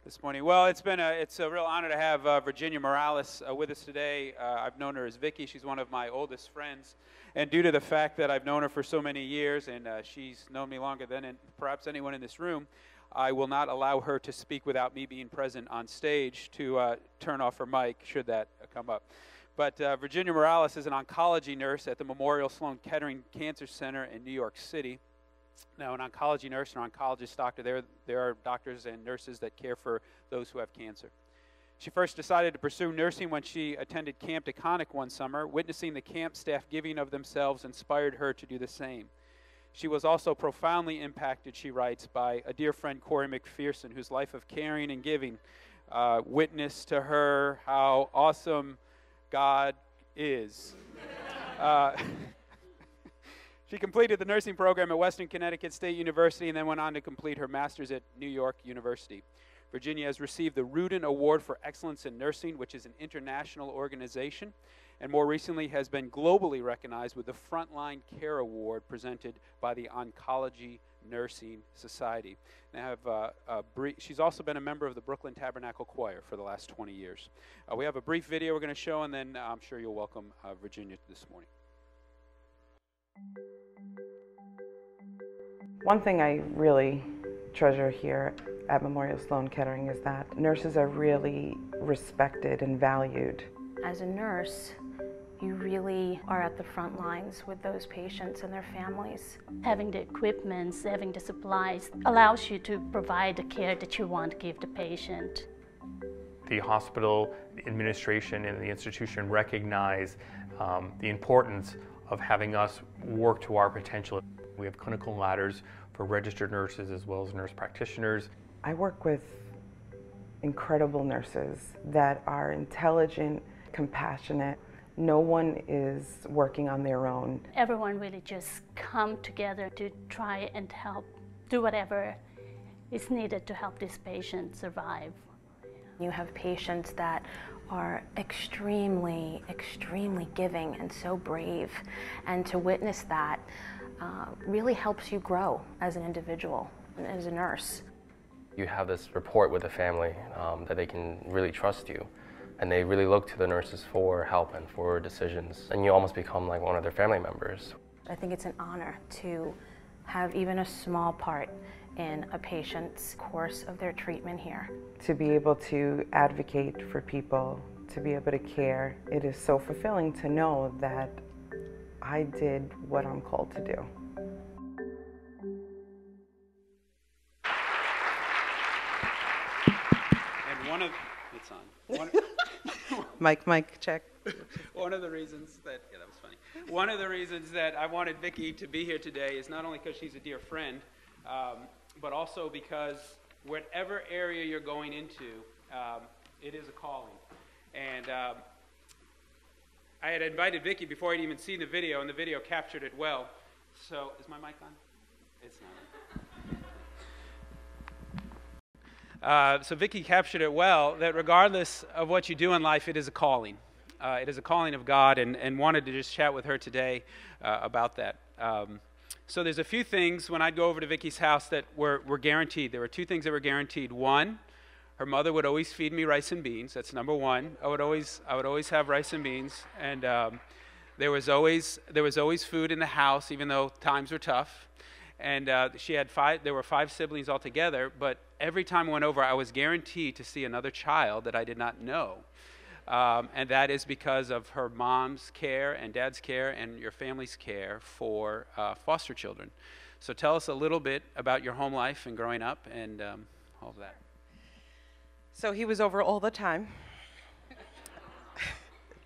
this morning. Well, it's a real honor to have Virginia Morales with us today. I've known her as Vicky. She's one of my oldest friends, and due to the fact that I've known her for so many years, and she's known me longer than perhaps anyone in this room, I will not allow her to speak without me being present on stage to turn off her mic, should that come up. But Virginia Morales is an oncology nurse at the Memorial Sloan-Kettering Cancer Center in New York City. Now, an oncology nurse and an oncologist doctor, there are doctors and nurses that care for those who have cancer. She first decided to pursue nursing when she attended Camp DeConnick one summer. Witnessing the camp staff giving of themselves inspired her to do the same. She was also profoundly impacted, she writes, by a dear friend, Corey McPherson, whose life of caring and giving witnessed to her how awesome God is. She completed the nursing program at Western Connecticut State University and then went on to complete her master's at New York University. Virginia has received the Rudin Award for Excellence in Nursing, which is an international organization, and more recently has been globally recognized with the Frontline Care Award presented by the Oncology Nursing Society. She's also been a member of the Brooklyn Tabernacle Choir for the last 20 years. We have a brief video we're going to show, and then I'm sure you'll welcome Virginia this morning. One thing I really treasure here at Memorial Sloan-Kettering is that nurses are really respected and valued. As a nurse, you really are at the front lines with those patients and their families. Having the equipment, having the supplies allows you to provide the care that you want to give the patient. The hospital, the administration, and the institution recognize the importance of having us work to our potential. We have clinical ladders for registered nurses as well as nurse practitioners. I work with incredible nurses that are intelligent, compassionate. No one is working on their own. Everyone really just come together to try and help, do whatever is needed to help this patient survive. You have patients that are extremely, extremely giving and so brave, and to witness that really helps you grow as an individual and as a nurse. You have this rapport with the family that they can really trust you, and they really look to the nurses for help and for decisions, and you almost become like one of their family members. I think it's an honor to have even a small part in a patient's course of their treatment here. To be able to advocate for people, to be able to care, it is so fulfilling to know that I did what I'm called to do. And it's on. Mic, check. One of the reasons that, that was funny. One of the reasons that I wanted Vicky to be here today is not only because she's a dear friend, but also because whatever area you're going into, it is a calling. And I had invited Vicky before I'd even seen the video, and the video captured it well. So, is my mic on? It's not on. So Vicky captured it well, that regardless of what you do in life, it is a calling. It is a calling of God, and wanted to just chat with her today about that. So there's a few things when I'd go over to Vicky's house that were guaranteed. There were two things that were guaranteed. One, her mother would always feed me rice and beans. That's number one. I would always have rice and beans, and there was always food in the house, even though times were tough. And there were 5 siblings altogether, but every time I went over, I was guaranteed to see another child that I did not know. And that is because of her mom's care and dad's care and your family's care for foster children. So tell us a little bit about your home life and growing up and all of that. So he was over all the time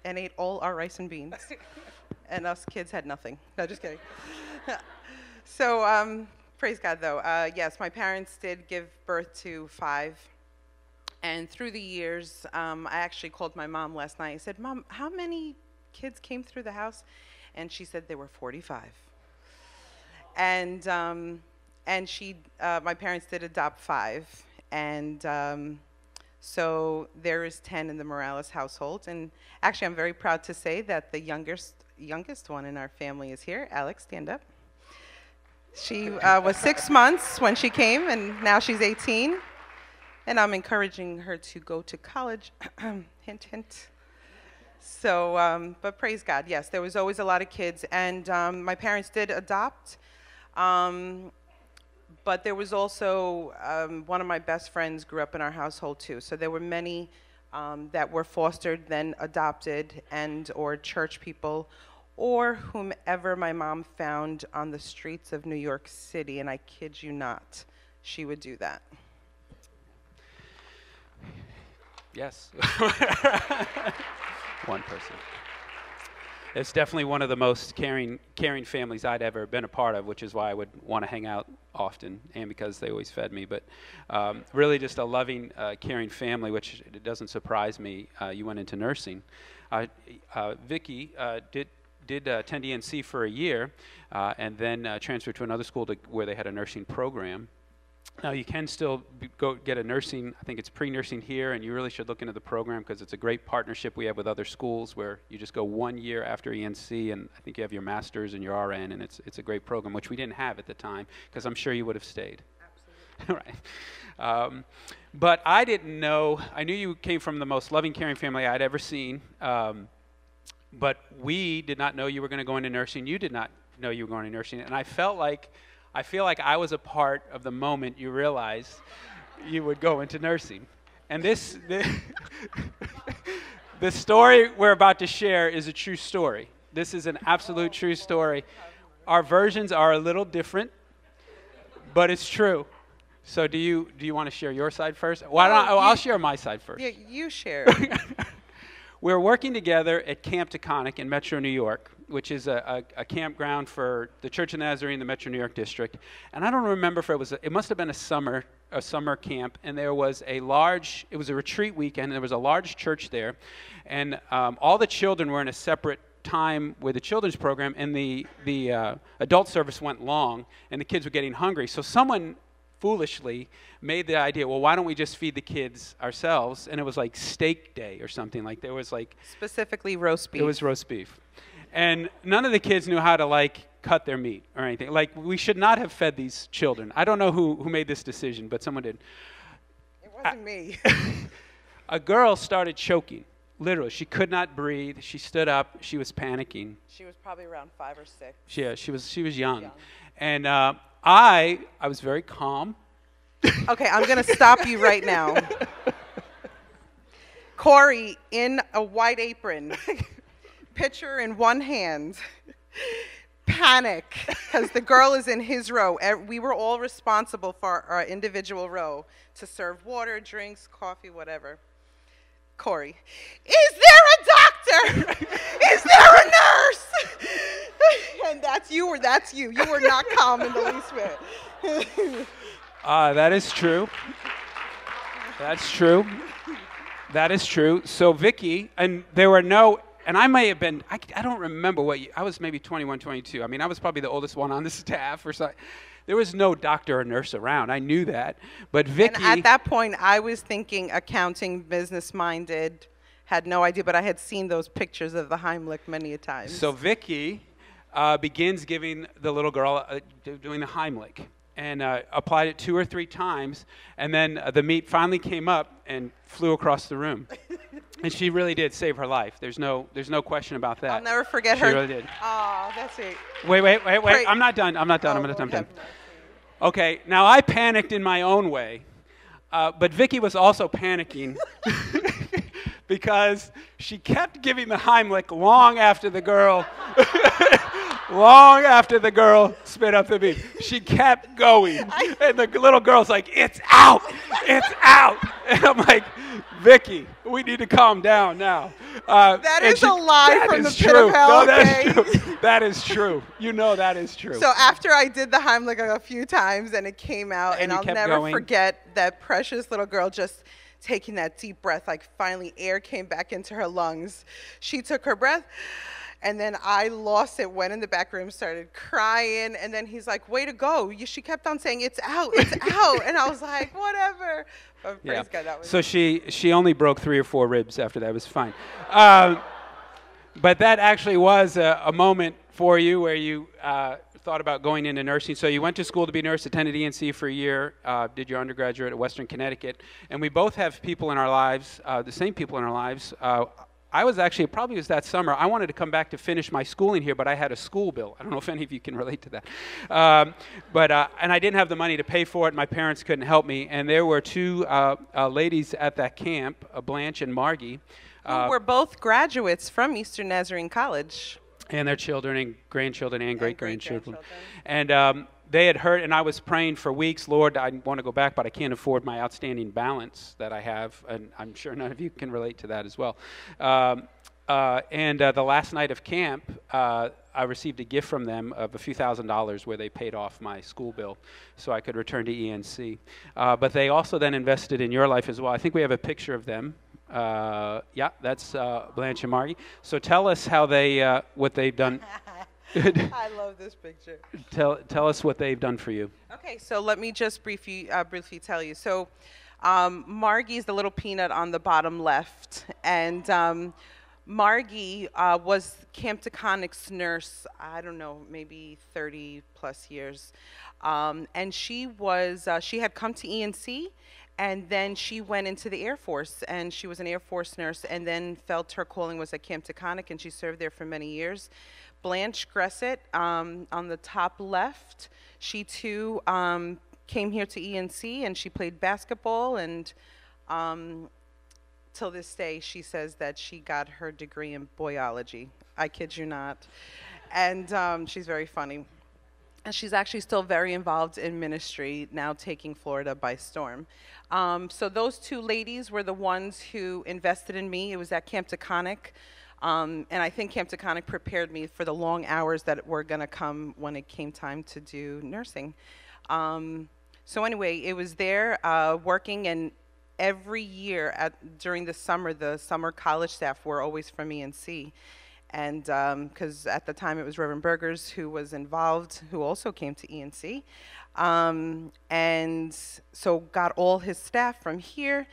and ate all our rice and beans. And us kids had nothing. No, just kidding. So praise God, though. Yes, my parents did give birth to 5. And through the years, I actually called my mom last night. I said, Mom, how many kids came through the house? And she said there were 45. And my parents did adopt 5. And so there is 10 in the Morales household. And actually, I'm very proud to say that the youngest one in our family is here. Alex, stand up. She was 6 months when she came, and now she's 18. And I'm encouraging her to go to college. Hint, hint. So, but praise God, yes, there was always a lot of kids. And my parents did adopt. But there was also, one of my best friends grew up in our household too. So there were many that were fostered, then adopted, and or church people, or whomever my mom found on the streets of New York City. And I kid you not, she would do that. Yes. One person. It's definitely one of the most caring families I'd ever been a part of, which is why I would want to hang out often, and because they always fed me. But really just a loving, caring family, which it doesn't surprise me. You went into nursing. Vicki did attend ENC for a year, and then transferred to another school where they had a nursing program. Now, you can still go get a nursing, I think it's pre-nursing here, and you really should look into the program because it's a great partnership we have with other schools where you just go 1 year after ENC, and I think you have your master's and your RN, and it's a great program, which we didn't have at the time because I'm sure you would have stayed. Absolutely. Right. But I didn't know, I knew you came from the most loving, caring family I'd ever seen, but we did not know you were going to go into nursing. You did not know you were going into nursing, and I feel like I was a part of the moment you realized you would go into nursing. And the story we're about to share is a true story. This is an absolute true story. Our versions are a little different, but it's true. So do you want to share your side first? Why don't I'll share my side first. Yeah, you share. We were working together at Camp Taconic in Metro New York, which is a campground for the Church of the Nazarene in the Metro New York district. And I don't remember if it must have been a summer camp, and there was it was a retreat weekend, and there was a large church there. And all the children were in a separate time with the children's program, and the adult service went long, and the kids were getting hungry. So someone foolishly made the idea, well, why don't we just feed the kids ourselves? And it was like steak day or something. Like there was like... Specifically roast beef. It was roast beef. And none of the kids knew how to like cut their meat or anything. Like we should not have fed these children. I don't know who made this decision, but someone did. It wasn't me. A girl started choking. Literally, she could not breathe. She stood up. She was panicking. She was probably around 5 or 6. Yeah, she was young. And I was very calm. Okay, I'm going to stop you right now. Corey in a white apron, pitcher in one hand, panic, because the girl is in his row. We were all responsible for our individual row to serve water, drinks, coffee, whatever. Corey, is there a doctor? Is there a nurse? And that's you. You were not calm in the least bit. That is true. That's true. That is true. So Vicki, and there were no, and I may have been, I don't remember I was maybe 21, 22. I mean, I was probably the oldest one on the staff or something. There was no doctor or nurse around. I knew that. But Vicki. And at that point, I was thinking accounting, business-minded, had no idea, but I had seen those pictures of the Heimlich many a times. So Vicki begins giving the little girl, doing the Heimlich, and applied it 2 or 3 times, and then the meat finally came up and flew across the room. And she really did save her life. There's no question about that. I'll never forget her. She really did. Oh, that's it. Wait. I'm not done. I'm done. Okay, now I panicked in my own way, but Vicki was also panicking because she kept giving the Heimlich long after the girl spit up the meat. She kept going, and the little girl's like, "It's out! It's out!" And I'm like, "Vicki, we need to calm down now." That is a lie from the pit of hell. No, that's true. That is true. You know that is true. So after I did the Heimlich a few times and it came out, and I'll never forget that precious little girl just taking that deep breath, like finally air came back into her lungs. She took her breath. And then I lost it, went in the back room, started crying. And then he's like, "Way to go." She kept on saying, "It's out, it's out." And I was like, whatever. But praise God, that was so she only broke 3 or 4 ribs after that. It was fine. But that actually was a moment for you where you thought about going into nursing. So you went to school to be a nurse, attended ENC for a year, did your undergraduate at Western Connecticut, and we both have people in our lives, the same people in our lives. I was actually, probably was that summer, I wanted to come back to finish my schooling here, but I had a school bill. I don't know if any of you can relate to that. And I didn't have the money to pay for it. My parents couldn't help me. And there were two ladies at that camp, Blanche and Margie. Who were both graduates from Eastern Nazarene College. And their children and grandchildren and great-grandchildren. And they had heard, and I was praying for weeks, Lord, I want to go back, but I can't afford my outstanding balance that I have. And I'm sure none of you can relate to that as well. The last night of camp, I received a gift from them of a few $1,000s where they paid off my school bill so I could return to ENC. But they also then invested in your life as well. I think we have a picture of them. Yeah, that's Blanche and Margie. So tell us how they, what they've done. I love this picture. Tell us what they've done for you. Okay, so let me just briefly tell you. So Margie's the little peanut on the bottom left, and Margie was Camp Taconic's nurse, I don't know, maybe 30 plus years. And she had come to ENC, and then she went into the Air Force, and she was an Air Force nurse, and then felt her calling was at Camp Taconic, and she served there for many years. Blanche Gresset, on the top left, she too came here to ENC, and she played basketball, and till this day, she says that she got her degree in biology. I kid you not. And she's very funny. And she's actually still very involved in ministry, now taking Florida by storm. So those two ladies were the ones who invested in me. It was at Camp Taconic. And I think Camp Taconic prepared me for the long hours that were going to come when it came time to do nursing. So anyway, it was there working, and every year during the summer college staff were always from ENC. And because at the time it was Reverend Burgers who was involved, who also came to ENC. And so got all his staff from here.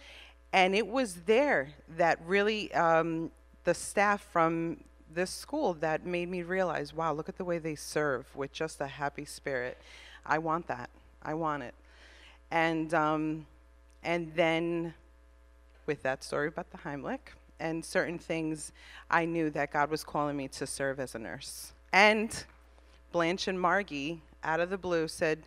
And it was there that really, the staff from this school that made me realize, wow, look at the way they serve with just a happy spirit. I want that. I want it. And then with that story about the Heimlich and certain things, I knew that God was calling me to serve as a nurse. And Blanche and Margie, out of the blue, said,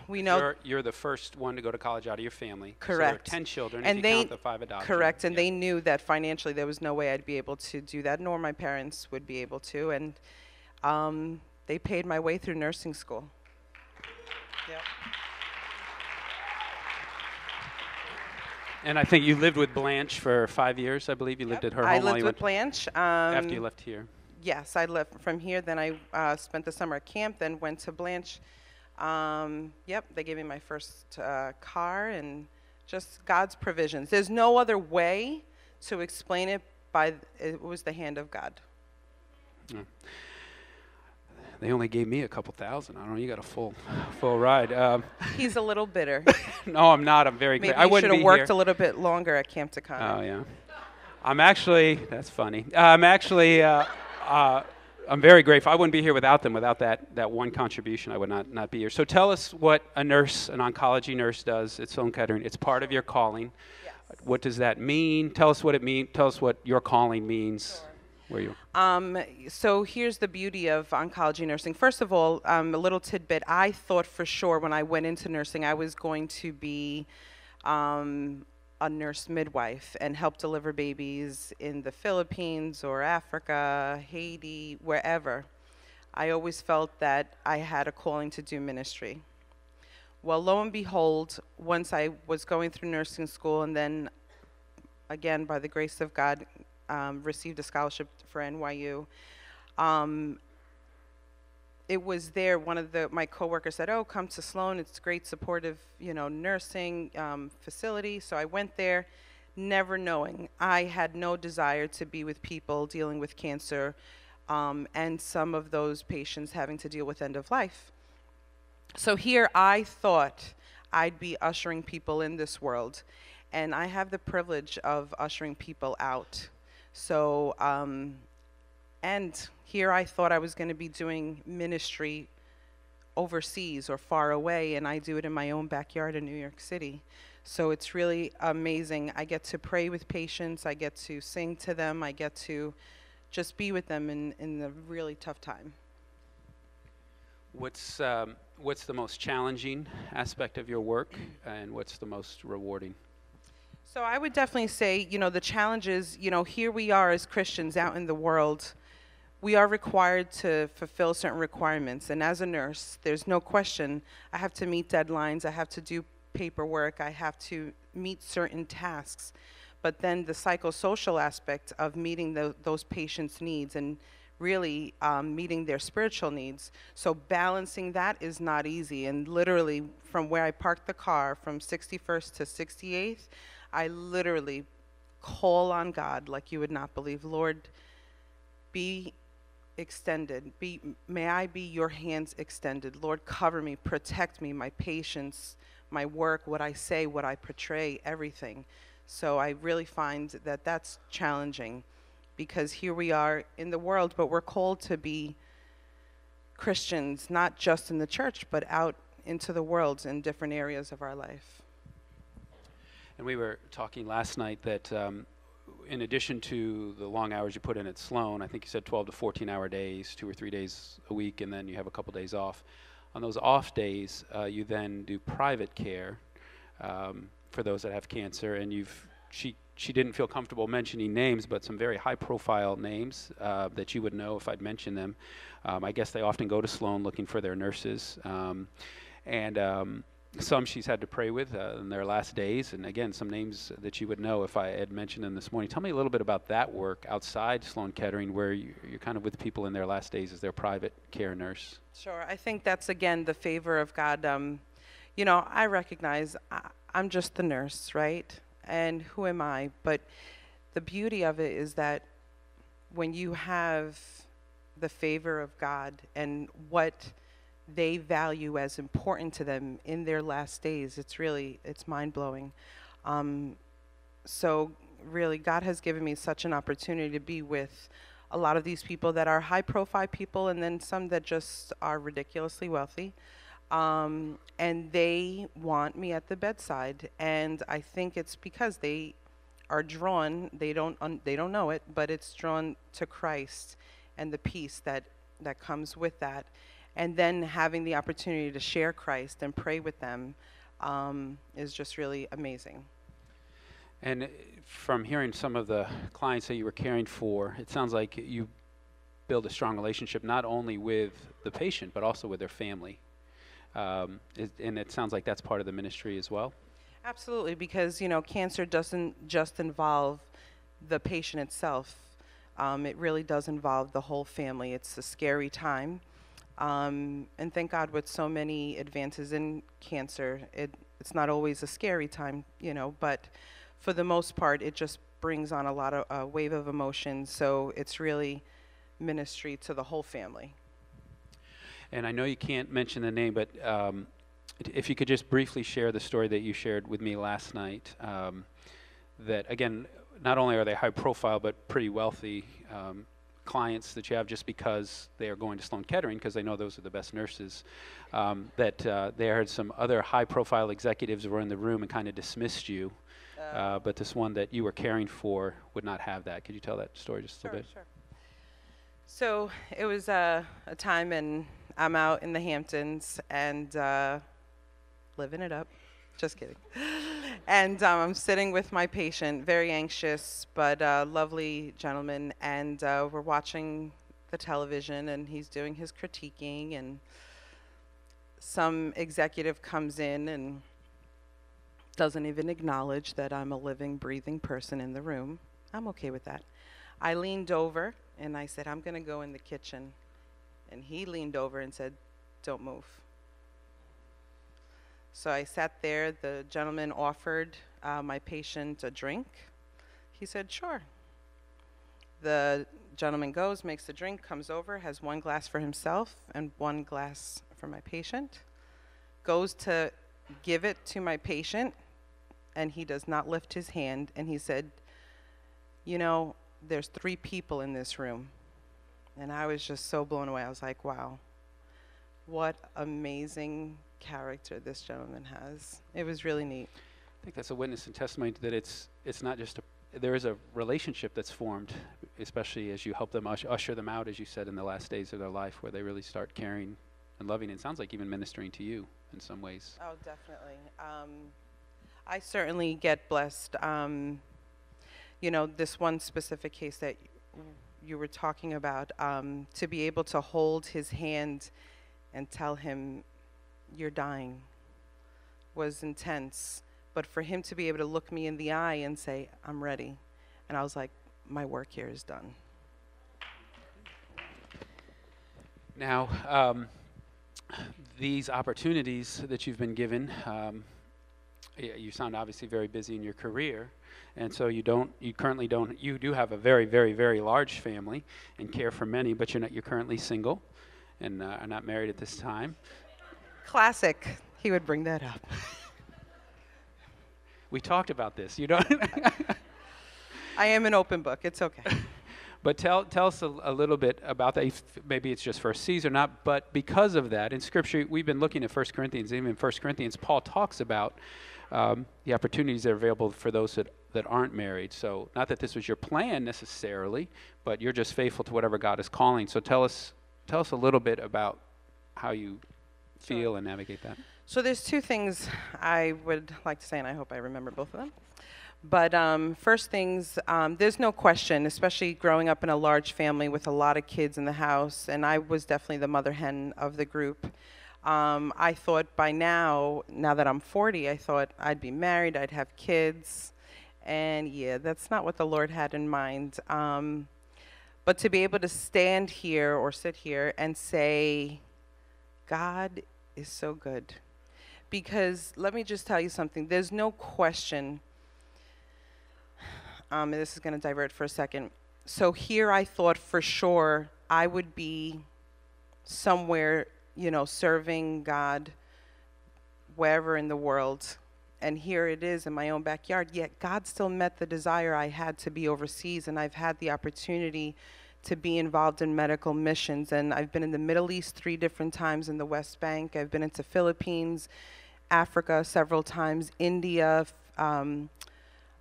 we know you're the first one to go to college out of your family. Correct. So there are 10 children, and if you count the 5 adoptions. Correct, and they knew that financially there was no way I'd be able to do that, nor my parents would be able to, and they paid my way through nursing school. Yep. And I think you lived with Blanche for 5 years, I believe. You lived at her home I while lived you with went Blanche. after you left here. Yes, I left from here. Then I spent the summer at camp, then went to Blanche. Yep, they gave me my first car, and just God's provisions. There's no other way to explain it. It was the hand of God. Yeah. They only gave me a couple thousand. I don't know. You got a full ride. He's a little bitter. No, I'm not. I'm very Maybe grateful. you should have worked a little bit longer at Camp Taconic. Oh yeah. I'm actually. That's funny. I'm actually. I'm very grateful. I wouldn't be here without them. Without that one contribution, I would not be here. So tell us what a nurse, an oncology nurse, does at Sloan-Kettering. It's part of your calling. Yes. What does that mean? Tell us what it means. Tell us what your calling means. Sure. Where you? So here's the beauty of oncology nursing. First of all, a little tidbit. I thought for sure when I went into nursing I was going to be a nurse midwife and help deliver babies in the Philippines or Africa, Haiti, wherever. I always felt that I had a calling to do ministry. Well, lo and behold, once I was going through nursing school, and then again, by the grace of God, received a scholarship for NYU. It was there, one of my coworkers said, oh, come to Sloan, it's great supportive, nursing facility. So I went there, never knowing. I had no desire to be with people dealing with cancer, and some of those patients having to deal with end of life. So here I thought I'd be ushering people in this world, and I have the privilege of ushering people out. So And here I thought I was going to be doing ministry overseas or far away, and I do it in my own backyard in New York City. So it's really amazing. I get to pray with patients, I get to sing to them, I get to just be with them in a really tough time. What's the most challenging aspect of your work, and what's the most rewarding? So I would definitely say, the challenge is, here we are as Christians out in the world. We are required to fulfill certain requirements. And as a nurse, there's no question, I have to meet deadlines, I have to do paperwork, I have to meet certain tasks. But then the psychosocial aspect of meeting those patients' needs and really meeting their spiritual needs. So balancing that is not easy. And literally from where I parked the car from 61st to 68th, I literally call on God like you would not believe. Lord, be extended. May I be your hands extended. Lord, cover me, protect me, my patients, my work, what I say, what I portray, everything. So I really find that that's challenging, because here we are in the world, but we're called to be Christians, not just in the church, but out into the world in different areas of our life. And we were talking last night that in addition to the long hours you put in at Sloan, I think you said 12 to 14-hour days, 2 or 3 days a week, and then you have a couple days off. On those off days, you then do private care for those that have cancer, and she didn't feel comfortable mentioning names, but some very high-profile names that you would know if I'd mentioned them. I guess they often go to Sloan looking for their nurses, and some she's had to pray with in their last days, and again, some names that you would know if I had mentioned them this morning. Tell me a little bit about that work outside Sloan-Kettering, where you're kind of with people in their last days as their private care nurse. Sure. I think that's, again, the favor of God. I recognize I'm just the nurse, right? And who am I? But the beauty of it is that when you have the favor of God and what they value as important to them in their last days, it's mind-blowing. So really, God has given me such an opportunity to be with a lot of these people that are high-profile people, and then some that just are ridiculously wealthy. And they want me at the bedside, and I think it's because they are drawn, they don't know it, but it's drawn to Christ and the peace that comes with that. And then having the opportunity to share Christ and pray with them is just really amazing. And from hearing some of the clients that you were caring for, it sounds like you build a strong relationship not only with the patient, but also with their family. And it sounds like that's part of the ministry as well. Absolutely, because cancer doesn't just involve the patient itself. It really does involve the whole family. It's a scary time. And thank God, with so many advances in cancer, it's not always a scary time, but for the most part, it just brings on a lot of wave of emotions. So it's really ministry to the whole family. And I know you can't mention the name, but if you could just briefly share the story that you shared with me last night, that, again, not only are they high profile, but pretty wealthy clients that you have just because they are going to Sloan-Kettering, because they know those are the best nurses, that they heard some other high-profile executives were in the room and kind of dismissed you, but this one that you were caring for would not have that. Could you tell that story just a little bit? Sure. So it was a time, and I'm out in the Hamptons and living it up. Just kidding. And I'm sitting with my patient, very anxious, but lovely gentleman, and we're watching the television, and he's doing his critiquing, and some executive comes in and doesn't even acknowledge that I'm a living, breathing person in the room. I'm okay with that. I leaned over, and I said, I'm going to go in the kitchen. And he leaned over and said, don't move. So I sat there. The gentleman offered my patient a drink. He said, sure. The gentleman goes, makes the drink, comes over, has one glass for himself and one glass for my patient, goes to give it to my patient, and he does not lift his hand, and he said, there's 3 people in this room. And I was just so blown away. I was like, wow, what amazing character this gentleman has. It was really neat. I think that's a witness and testimony that it's not just there is a relationship that's formed, especially as you help them usher them out, as you said, in the last days of their life, where they really start caring and loving. And it sounds like even ministering to you in some ways. Oh, definitely. I certainly get blessed. You know, this one specific case that you were talking about, to be able to hold his hand and tell him, "You're dying," was intense. But for him to be able to look me in the eye and say, "I'm ready," and I was like, my work here is done. Now, these opportunities that you've been given, you sound obviously very busy in your career, and so you do have a very, very, very large family and care for many, but you're currently single and are not married at this time. Classic. He would bring that up. We talked about this. You don't. I am an open book. It's okay. But tell us a little bit about that. Maybe it's just first sees or not, but because of that, in Scripture, we've been looking at 1 Corinthians. Even in 1 Corinthians, Paul talks about the opportunities that are available for those that aren't married. So not that this was your plan necessarily, but you're just faithful to whatever God is calling. So tell us a little bit about how you feel and navigate that. So there's two things I would like to say, and I hope I remember both of them. But first things, there's no question, especially growing up in a large family with a lot of kids in the house, and I was definitely the mother hen of the group. I thought by now that I'm 40, I thought I'd be married, I'd have kids, and yeah, that's not what the Lord had in mind. But to be able to stand here or sit here and say, God is so good. Because let me just tell you something, there's no question, and this is going to divert for a second. So here I thought for sure I would be somewhere, serving God wherever in the world. And here it is in my own backyard. Yet God still met the desire I had to be overseas, and I've had the opportunity to be involved in medical missions. And I've been in the Middle East 3 different times, in the West Bank. I've been into Philippines, Africa several times, India.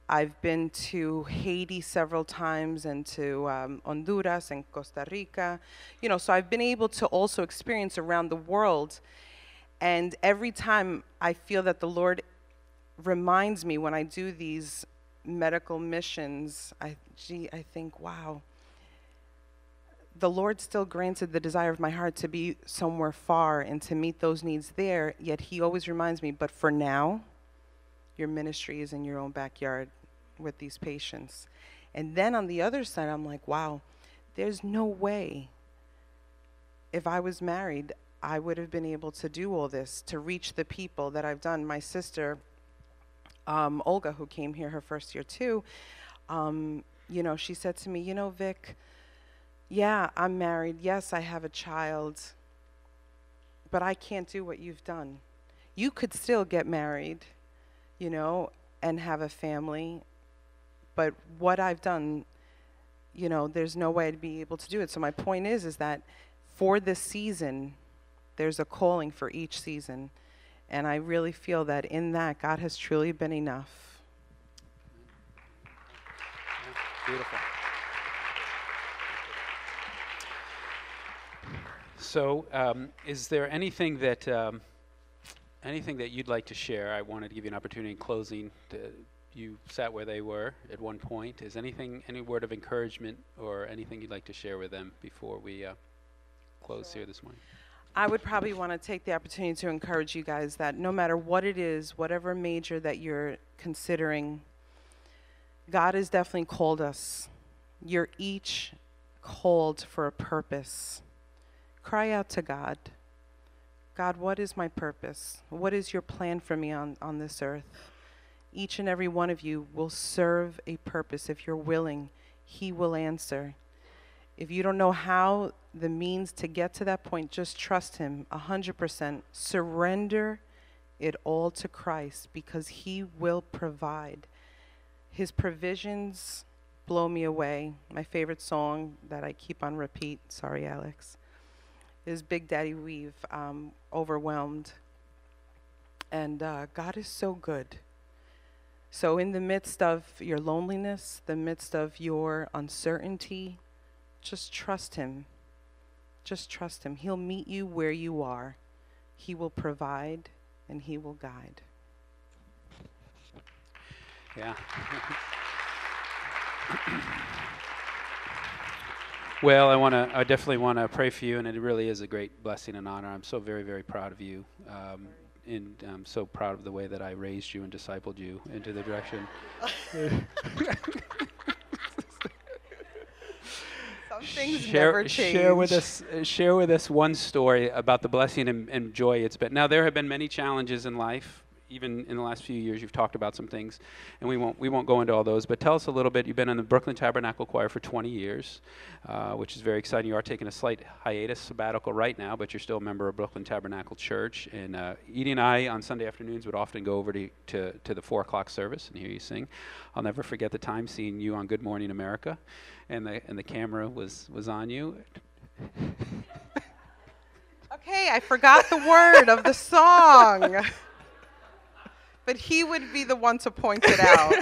I've been to Haiti several times, and to Honduras and Costa Rica. So I've been able to also experience around the world. And every time I feel that the Lord reminds me when I do these medical missions, I think, wow, the Lord still granted the desire of my heart to be somewhere far and to meet those needs there, yet he always reminds me, but for now, your ministry is in your own backyard with these patients. And then on the other side, I'm like, wow, there's no way if I was married, I would have been able to do all this, to reach the people that I've done. My sister, Olga, who came here her first year too, she said to me, Vic, yeah, I'm married. Yes, I have a child, but I can't do what you've done. You could still get married, and have a family, but what I've done, there's no way to be able to do it. So my point is that for this season, there's a calling for each season, and I really feel that in that, God has truly been enough. Beautiful. So, is there anything that you'd like to share? I wanted to give you an opportunity in closing. You sat where they were at one point. Is any word of encouragement or anything you'd like to share with them before we close here this morning? I would probably want to take the opportunity to encourage you guys that no matter what it is, whatever major that you're considering, God has definitely called us. You're each called for a purpose. Cry out to God. God, what is my purpose? What is your plan for me on this earth? Each and every one of you will serve a purpose. If you're willing, he will answer. If you don't know how, the means to get to that point, just trust him 100%. Surrender it all to Christ, because he will provide. His provisions blow me away. My favorite song that I keep on repeat, sorry Alex, is Big Daddy Weave, Overwhelmed. And God is so good. So in the midst of your loneliness, the midst of your uncertainty, just trust him. Just trust him. He'll meet you where you are. He will provide and he will guide. Yeah. Well, I definitely want to pray for you, and it really is a great blessing and honor. I'm so very, very proud of you. And I'm so proud of the way that I raised you and discipled you into the direction. Some things never change. Share with us one story about the blessing and joy it's been. Now, there have been many challenges in life. Even in the last few years, you've talked about some things, and we won't go into all those. But tell us a little bit. You've been in the Brooklyn Tabernacle Choir for 20 years, which is very exciting. You are taking a slight hiatus, sabbatical right now, but you're still a member of Brooklyn Tabernacle Church. And Edie and I, on Sunday afternoons, would often go over to the 4 o'clock service and hear you sing. I'll never forget the time seeing you on Good Morning America, and the camera was on you. Okay, I forgot the word of the song. But he would be the one to point it out.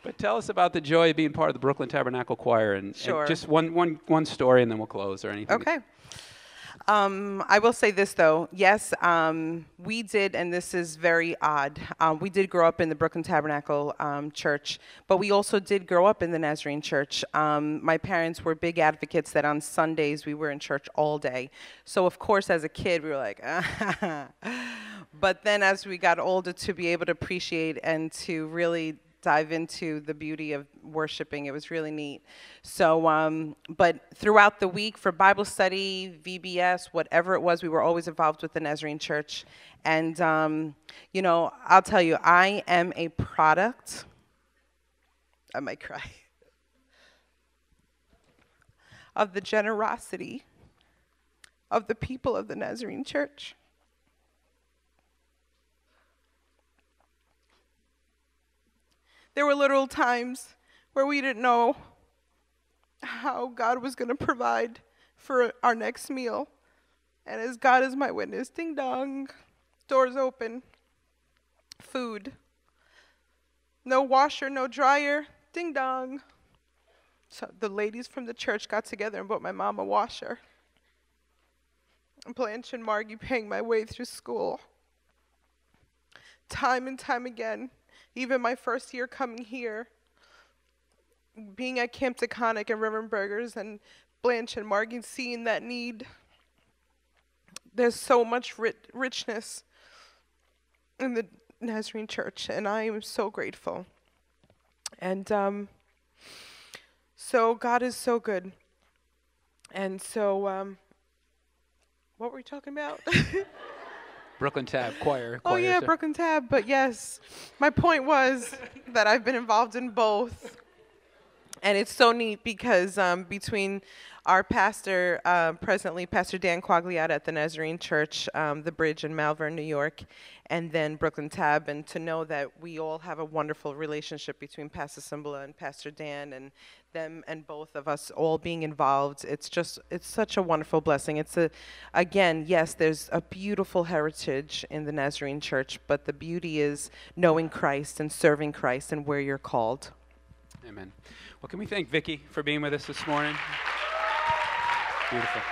But tell us about the joy of being part of the Brooklyn Tabernacle Choir, and just one story, and then we'll close, or anything. Okay. I will say this, though. Yes, we did, and this is very odd, we did grow up in the Brooklyn Tabernacle Church, but we also did grow up in the Nazarene Church. My parents were big advocates that on Sundays we were in church all day. So, of course, as a kid, we were like, But then as we got older, to be able to appreciate and to really dive into the beauty of worshiping, it was really neat. So, but throughout the week for Bible study, VBS, whatever it was, we were always involved with the Nazarene Church. And, you know, I'll tell you, I am a product. I might cry. Of the generosity of the people of the Nazarene Church. There were literal times where we didn't know how God was going to provide for our next meal. And as God is my witness, ding dong, doors open, food. No washer, no dryer, ding dong. So the ladies from the church got together and bought my mom a washer. And Blanche and Margie paying my way through school. Time and time again. Even my first year coming here, being at Camp Taconic and Reverend Burgers and Blanche and Margie seeing that need. There's so much richness in the Nazarene Church, and I am so grateful. And so God is so good. And so, what were we talking about? Brooklyn Tab Choir. Oh, yeah, Brooklyn Tab. But yes, my point was that I've been involved in both. And it's so neat because between our pastor, presently Pastor Dan Quagliata at the Nazarene Church, The Bridge in Malvern, New York, and then Brooklyn Tab, and to know that we all have a wonderful relationship between Pastor Simbala and Pastor Dan, and them and both of us all being involved, it's such a wonderful blessing. Again, yes, there's a beautiful heritage in the Nazarene Church, but the beauty is knowing Christ and serving Christ and where you're called. Amen. Well, can we thank Vicki for being with us this morning? Beautiful.